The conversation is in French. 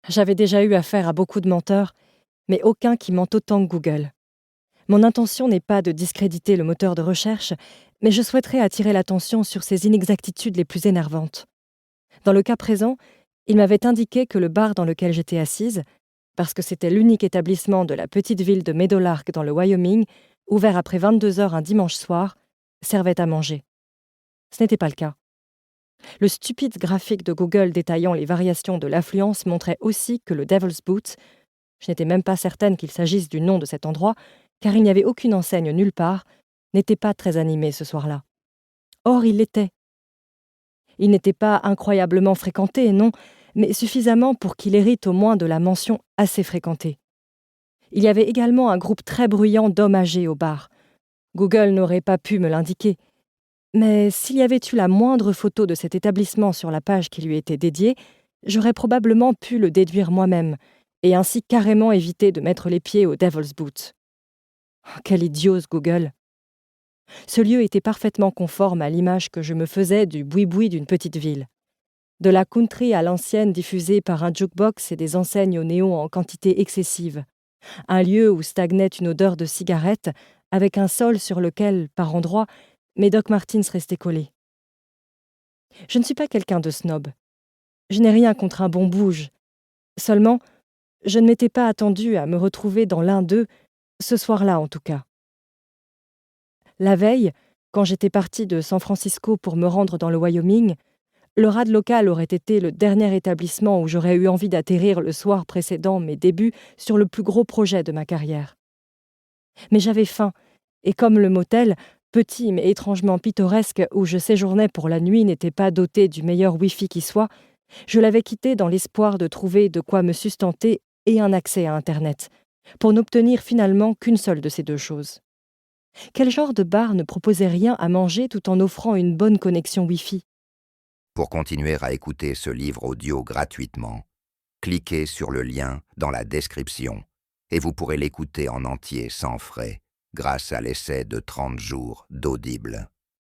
J'avais déjà eu affaire à beaucoup de menteurs, mais aucun qui ment autant que Google. Mon intention n'est pas de discréditer le moteur de recherche, mais je souhaiterais attirer l'attention sur ses inexactitudes les plus énervantes. Dans le cas présent, il m'avait indiqué que le bar dans lequel j'étais assise, parce que c'était l'unique établissement de la petite ville de Meadowlark dans le Wyoming, ouvert après 22 heures un dimanche soir, servait à manger. Ce n'était pas le cas. Le stupide graphique de Google détaillant les variations de l'affluence montrait aussi que le Devil's Boot, je n'étais même pas certaine qu'il s'agisse du nom de cet endroit, car il n'y avait aucune enseigne nulle part, n'était pas très animé ce soir-là. Or, il l'était. Il n'était pas incroyablement fréquenté, non, mais suffisamment pour qu'il hérite au moins de la mention « assez fréquenté ». Il y avait également un groupe très bruyant d'hommes âgés au bar. Google n'aurait pas pu me l'indiquer. Mais s'il y avait eu la moindre photo de cet établissement sur la page qui lui était dédiée, j'aurais probablement pu le déduire moi-même, et ainsi carrément éviter de mettre les pieds au Devil's Boot. Oh, quel idiot ce Google! Ce lieu était parfaitement conforme à l'image que je me faisais du boui-boui d'une petite ville. De la country à l'ancienne diffusée par un jukebox et des enseignes au néon en quantité excessive. Un lieu où stagnait une odeur de cigarette, avec un sol sur lequel, par endroits, mes Doc Martens restaient collés. Je ne suis pas quelqu'un de snob. Je n'ai rien contre un bon bouge. Seulement, je ne m'étais pas attendue à me retrouver dans l'un d'eux, ce soir-là en tout cas. La veille, quand j'étais partie de San Francisco pour me rendre dans le Wyoming, le RAD local aurait été le dernier établissement où j'aurais eu envie d'atterrir le soir précédant mes débuts sur le plus gros projet de ma carrière. Mais j'avais faim, et comme le motel, petit mais étrangement pittoresque où je séjournais pour la nuit n'était pas doté du meilleur Wi-Fi qui soit, je l'avais quitté dans l'espoir de trouver de quoi me sustenter et un accès à Internet, pour n'obtenir finalement qu'une seule de ces deux choses. Quel genre de bar ne proposait rien à manger tout en offrant une bonne connexion Wi-Fi ? Pour continuer à écouter ce livre audio gratuitement, cliquez sur le lien dans la description et vous pourrez l'écouter en entier sans frais grâce à l'essai de 30 jours d'Audible.